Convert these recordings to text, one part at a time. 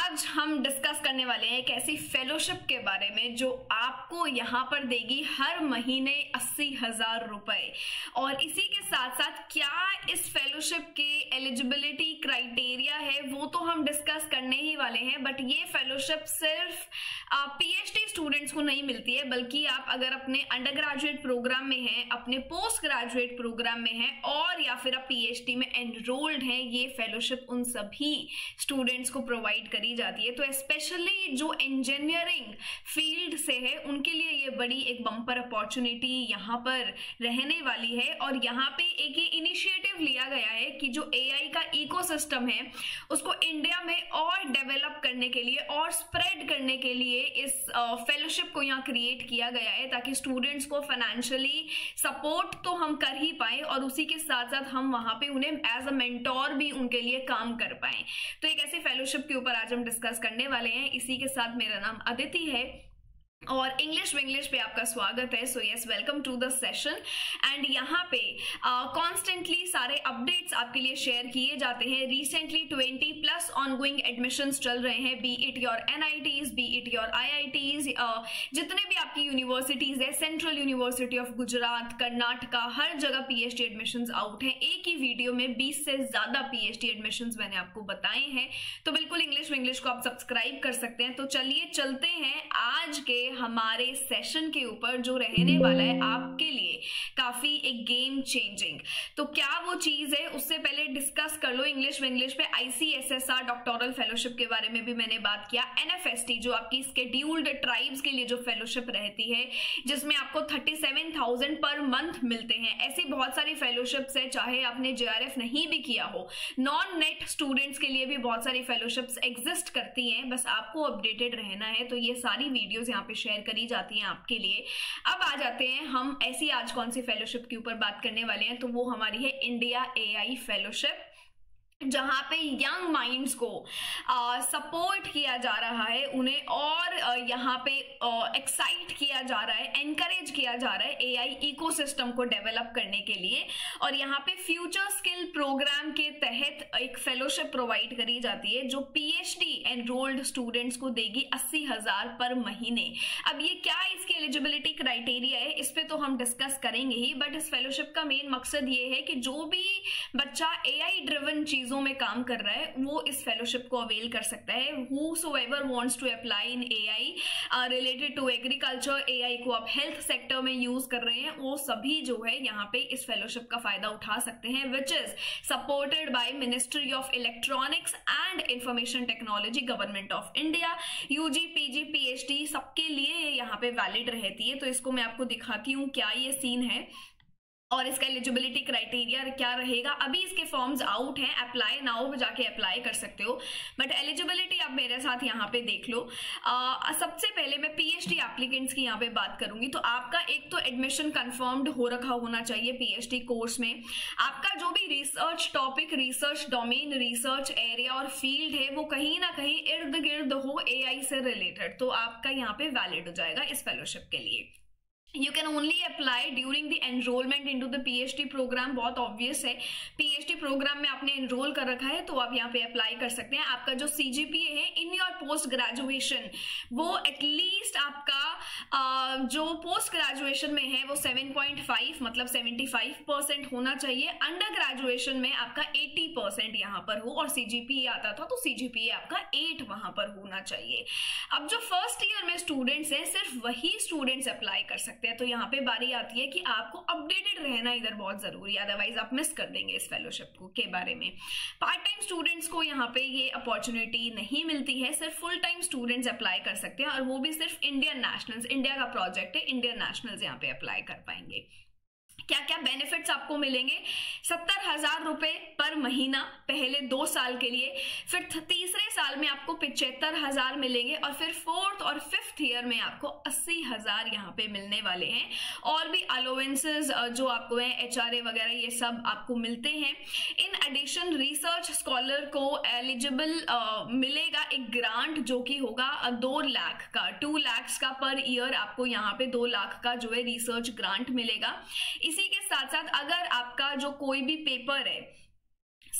आज हम डिस्कस करने वाले हैं एक ऐसी फेलोशिप के बारे में जो आपको यहाँ पर देगी हर महीने 80,000 रुपए। और इसी के साथ साथ क्या इस फेलोशिप के एलिजिबिलिटी क्राइटेरिया है वो तो हम डिस्कस करने ही वाले हैं। बट ये फेलोशिप सिर्फ पीएचडी स्टूडेंट्स को नहीं मिलती है, बल्कि आप अगर अपने अंडर ग्रेजुएट प्रोग्राम में हैं, अपने पोस्ट ग्रेजुएट प्रोग्राम में हैं और या फिर आप पीएचडी में एनरोल्ड हैं, ये फेलोशिप उन सभी स्टूडेंट्स को प्रोवाइड करी जाती है। तो स्पेशली जो इंजीनियरिंग फील्ड से है उनके लिए ये बड़ी एक बम्पर अपॉर्चुनिटी यहाँ पर रहने वाली है। और यहाँ पे एक ये इनिशिएटिव लिया गया है कि जो एआई का इकोसिस्टम है उसको इंडिया में और डेवलप करने के लिए और स्प्रेड करने के लिए इस फेलोशिप को यहाँ क्रिएट किया गया है, ताकि स्टूडेंट्स को फाइनेंशियली सपोर्ट तो हम कर ही पाए और उसी के साथ साथ हम वहां पे उन्हें एज अ मेंटोर भी उनके लिए काम कर पाए। तो एक ऐसी फेलोशिप के ऊपर आज हम डिस्कस करने वाले हैं। इसी के साथ मेरा नाम अदिति है और इंग्लिश विंग्लिश पे आपका स्वागत है। So yes, welcome to the session. And यहाँ पे कॉन्स्टेंटली सारे अपडेट्स आपके लिए शेयर किए जाते हैं। रिसेंटली 20+ ऑनगोइंग एडमिशंस चल रहे हैं, be it your NITs, be it your IITs, जितने भी आपकी यूनिवर्सिटीज है, central university of Gujarat, Karnataka, हर जगह पीएचडी एडमिशंस आउट हैं। एक ही वीडियो में 20 से ज्यादा पीएचडी एडमिशंस मैंने आपको बताए हैं। तो बिल्कुल इंग्लिश विंग्लिश को आप सब्सक्राइब कर सकते हैं। तो चलिए चलते हैं आज के हमारे सेशन के ऊपर, जो रहने वाला है आपके लिए काफी एक गेम चेंजिंग। तो क्या वो चीज है, उससे पहले डिस्कस कर लो इंग्लिश विंग्लिश पे आईसीएसएसआर डॉक्टोरल फेलोशिप के बारे में भी मैंने बात किया। एनएफएसटी जो आपकी स्केड्यूल्ड ट्राइब्स के लिए जो फेलोशिप रहती है, जिसमें आपको 37,000 पर मंथ मिलते हैं। ऐसी बहुत सारी फेलोशिप्स है, चाहे आपने जेआरएफ नहीं भी किया हो। नॉन नेट स्टूडेंट्स के लिए भी बहुत सारी फेलोशिप्स एग्जिस्ट करती हैं, बस आपको अपडेटेड रहना है। तो ये सारी वीडियोस यहाँ पे शेयर करी जाती हैं आपके लिए। अब आ जाते हैं हम ऐसी आज कौन सी फेलोशिप के ऊपर बात करने वाले हैं। तो वो हमारी है इंडिया एआई फेलोशिप, जहां पे यंग माइंड्स को सपोर्ट किया जा रहा है, उन्हें और यहाँ पे एक्साइट किया जा रहा है, एनकरेज किया जा रहा है एआई इकोसिस्टम को डेवलप करने के लिए। और यहाँ पे फ्यूचर स्किल प्रोग्राम के तहत एक फेलोशिप प्रोवाइड करी जाती है, जो पीएचडी एनरोल्ड स्टूडेंट्स को देगी 80,000 पर महीने। अब ये क्या इसकी एलिजिबिलिटी क्राइटेरिया है, इस पे तो हम डिस्कस करेंगे ही। बट इस फेलोशिप का मेन मकसद ये है कि जो भी बच्चा एआई ड्रिवन चीजों में काम कर रहा है वो इस फेलोशिप को अवेल कर सकता है। Whosoever wants to apply in AI related to agriculture, AI को आप हेल्थ सेक्टर में यूज कर रहे हैं, वो सभी जो है यहाँ पे इस फेलोशिप का फायदा उठा सकते हैं, which is supported by ministry of electronics and information technology, government of India. UG, PG, PhD सबके लिए यहाँ पे वैलिड रहती है। तो इसको मैं आपको दिखाती हूँ क्या ये सीन है और इसका एलिजिबिलिटी क्राइटेरिया क्या रहेगा। अभी इसके फॉर्म्स आउट हैं, अप्लाई नाउ पे जाके अप्लाई कर सकते हो। बट एलिजिबिलिटी आप मेरे साथ यहाँ पे देख लो। सबसे पहले मैं पीएचडी एप्लीकेंट्स की यहाँ पे बात करूंगी। तो आपका एक तो एडमिशन कंफर्म्ड हो रखा होना चाहिए पीएचडी कोर्स में। आपका जो भी research topic, research domain, research area और फील्ड है वो कहीं ना कहीं इर्द गिर्द हो एआई से रिलेटेड, तो आपका यहाँ पे वैलिड हो जाएगा इस फेलोशिप के लिए। You can only apply during the enrollment into the PhD program। बहुत ऑब्वियस है, PhD प्रोग्राम में आपने एनरोल कर रखा है तो आप यहाँ पे अप्लाई कर सकते हैं। आपका जो CGPA है इन योर पोस्ट ग्रेजुएशन, वो एटलीस्ट आपका जो पोस्ट ग्रेजुएशन में है वो 7.5 मतलब 75% होना चाहिए। अंडर ग्रेजुएशन में आपका 80% यहाँ पर हो, और CGPA आता था तो CGPA आपका 8 वहां पर होना चाहिए। अब जो फर्स्ट ईयर में स्टूडेंट्स हैं सिर्फ वही स्टूडेंट्स अप्लाई कर सकते हैं। तो यहाँ पे बारी आती है कि आपको अपडेटेड रहना इधर बहुत जरूरी है, अदरवाइज आप मिस कर देंगे इस फेलोशिप को के बारे में। पार्ट टाइम स्टूडेंट्स को यहाँ पे ये अपॉर्चुनिटी नहीं मिलती है, सिर्फ फुल टाइम स्टूडेंट्स अप्लाई कर सकते हैं, और वो भी सिर्फ इंडियन नेशनल्स। इंडिया का प्रोजेक्ट है, इंडियन नेशनल्स यहाँ पे अप्लाई कर पाएंगे। क्या क्या बेनिफिट्स आपको मिलेंगे? 70,000 रुपए पर महीना पहले 2 साल के लिए, फिर तीसरे साल में आपको 75,000 मिलेंगे, और फिर 4th और 5th ईयर में आपको 80,000 यहाँ पे मिलने वाले हैं। और भी अलोवेंसेज जो आपको है, एचआरए वगैरह, ये सब आपको मिलते हैं। इन एडिशन रिसर्च स्कॉलर को एलिजिबल मिलेगा एक ग्रांट जो कि होगा 2 लाख का, 2 लाख का पर ईयर आपको यहाँ पे 2 लाख का जो है रिसर्च ग्रांट मिलेगा। इसी के साथ साथ अगर आपका जो कोई भी पेपर है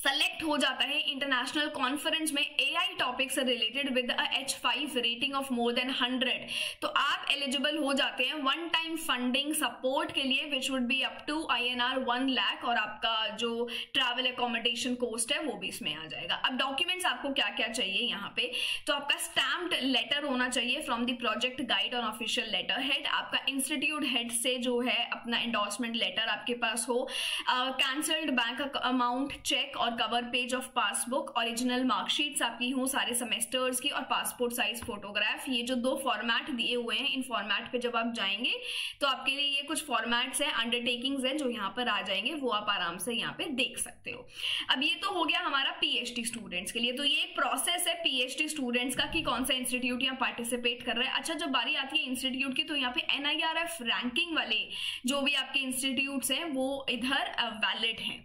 सेलेक्ट हो जाता है इंटरनेशनल कॉन्फ्रेंस में AI टॉपिक से related with H5 rating of more than 100, तो आप एलिजिबल हो जाते हैं वन टाइम फंडिंग सपोर्ट के लिए which would be up to INR 1 lakh, और आपका जो ट्रैवल एकोमोडेशन कॉस्ट है वो भी इसमें आ जाएगा। अब डॉक्यूमेंट्स आपको क्या क्या चाहिए यहाँ पे, तो आपका स्टैम्प्ड लेटर होना चाहिए from the project guide on official letter head, आपका इंस्टीट्यूट हेड से जो है अपना एंडोर्समेंट लेटर आपके पास हो, कैंसल्ड बैंक अमाउंट चेक और cover page of passbook, original marksheets आपकी हो सारे सेमेस्टर्स की, और पासपोर्ट साइज फोटोग्राफ। ये जो 2 फॉर्मेट दिए हुए हैं, इन फॉर्मेट पे जब आप जाएंगे तो आपके लिए ये कुछ फॉर्मेट्स हैं, अंडरटेकिंग्स हैं जो यहाँ पर आ जाएंगे, वो आप आराम से यहाँ पे देख सकते हो। अब ये तो हो गया हमारा PhD स्टूडेंट्स के लिए। तो ये एक प्रोसेस है PhD स्टूडेंट्स का कि कौन सा इंस्टीट्यूट यहाँ पार्टिसिपेट कर रहा है। अच्छा, जब बारी आती है इंस्टीट्यूट की तो यहाँ पे NIRF रैंकिंग वाले जो भी आपके इंस्टीट्यूट्स हैं वो इधर वैलिड हैं।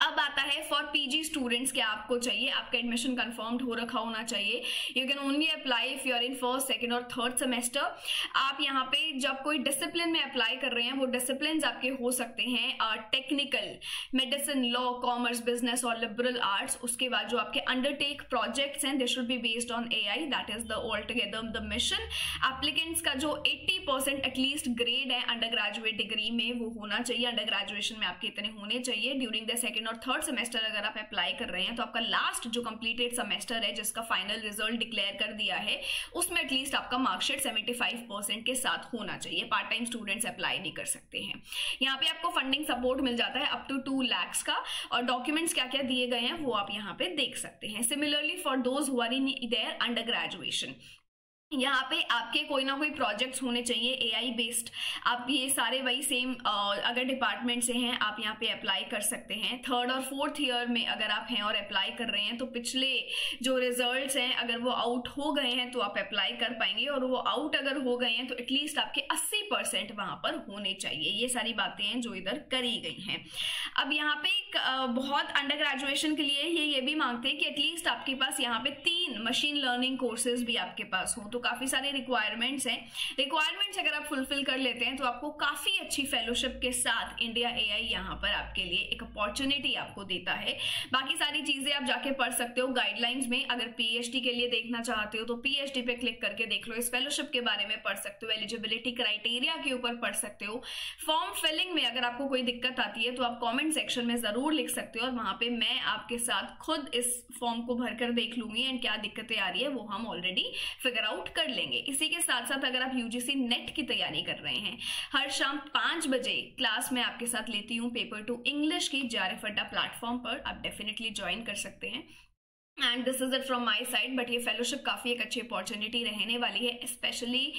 अब आता है फॉर PG स्टूडेंट्स, क्या आपको चाहिए, आपका एडमिशन कंफर्म्ड हो रखा होना चाहिए। You can only apply if you are in first, second और थर्ड सेमेस्टर। आप यहाँ पे जब कोई डिसिप्लिन में अप्लाई कर रहे हैं, वो डिसिप्लिन आपके हो सकते हैं technical, medicine, law, commerce, business और लिबरल आर्ट्स। उसके बाद जो आपके अंडरटेक प्रोजेक्ट्स हैं they should be based on AI, that is the all together the mission. Applicants का जो 80% एटलीस्ट ग्रेड है अंडर ग्रेजुएट डिग्री में वो होना चाहिए, अंडर ग्रेजुएशन में आपके इतने होने चाहिए। ड्यूरिंग द सेकंड और थर्ड सेमेस्टर अगर आप अप्लाई कर रहे हैं तो आपका लास्ट जो कंप्लीटेड सेमेस्टर है जिसका फाइनल रिजल्ट डिक्लेयर कर दिया है उसमें एटलीस्ट आपका मार्कशीट 75% के साथ होना चाहिए। पार्ट टाइम स्टूडेंट्स अप्लाई नहीं कर सकते हैं। यहाँ पे आपको फंडिंग सपोर्ट मिल जाता है अप टू 2 lakhs का, और डॉक्यूमेंट्स क्या क्या दिए गए हैं वो आप यहाँ पे देख सकते हैं। Similarly for those who are in their under graduation, यहाँ पे आपके कोई ना कोई प्रोजेक्ट्स होने चाहिए AI बेस्ड। आप ये सारे वही सेम अगर डिपार्टमेंट से हैं आप यहाँ पे अप्लाई कर सकते हैं। थर्ड और फोर्थ ईयर में अगर आप हैं और अप्लाई कर रहे हैं तो पिछले जो रिजल्ट्स हैं अगर वो आउट हो गए हैं तो आप अप्लाई कर पाएंगे, और वो आउट अगर हो गए हैं तो एटलीस्ट आपके 80% वहां पर होने चाहिए। ये सारी बातें हैं जो इधर करी गई हैं। अब यहाँ पे बहुत अंडर ग्रेजुएशन के लिए ये भी मांगते हैं कि एटलीस्ट आपके पास यहाँ पे 3 मशीन लर्निंग कोर्सेज भी आपके पास हो। तो काफी सारे रिक्वायरमेंट्स हैं। रिक्वायरमेंट्स अगर आप फुलफिल कर लेते हैं तो आपको काफी अच्छी फेलोशिप के साथ इंडिया AI यहाँ पर आपके लिए एक अपॉर्चुनिटी आपको देता है। बाकी सारी चीजें आप जाके पढ़ सकते हो गाइडलाइंस में। अगर PhD के लिए देखना चाहते हो तो PhD पे क्लिक करके देख लो, इस फेलोशिप के बारे में पढ़ सकते हो, एलिजिबिलिटी क्राइटेरिया के ऊपर पढ़ सकते हो। फॉर्म फिलिंग में अगर आपको कोई दिक्कत आती है तो आप कॉमेंट सेक्शन में जरूर लिख सकते हो, और वहां पे मैं आपके साथ खुद इस फॉर्म को भरकर देख लूंगी एंड क्या दिक्कतें आ रही है वो हम ऑलरेडी फिगर आउट कर लेंगे। इसी के साथ साथ अगर आप UGC नेट की तैयारी कर रहे हैं, हर शाम 5 बजे क्लास में आपके साथ लेती हूँ पेपर 2 इंग्लिश की JRF अड्डा प्लेटफॉर्म पर, आप डेफिनेटली ज्वाइन कर सकते हैं। And this is it from my side. But ये फेलोशिप काफ़ी एक अच्छी अपॉर्चुनिटी रहने वाली है, स्पेशली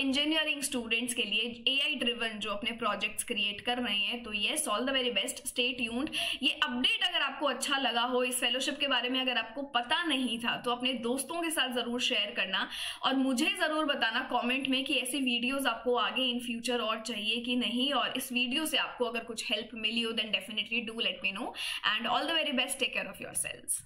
इंजीनियरिंग स्टूडेंट्स के लिए AI ड्रिवन जो अपने प्रोजेक्ट्स क्रिएट कर रहे हैं। तो yes, all the very best, stay tuned. ये अपडेट अगर आपको अच्छा लगा हो, इस फेलोशिप के बारे में अगर आपको पता नहीं था तो अपने दोस्तों के साथ ज़रूर शेयर करना, और मुझे ज़रूर बताना कॉमेंट में कि ऐसी वीडियोज़ आपको आगे इन फ्यूचर और चाहिए कि नहीं, और इस वीडियो से आपको अगर कुछ हेल्प मिली हो then definitely do let me know. And all the very best, take care of your selves.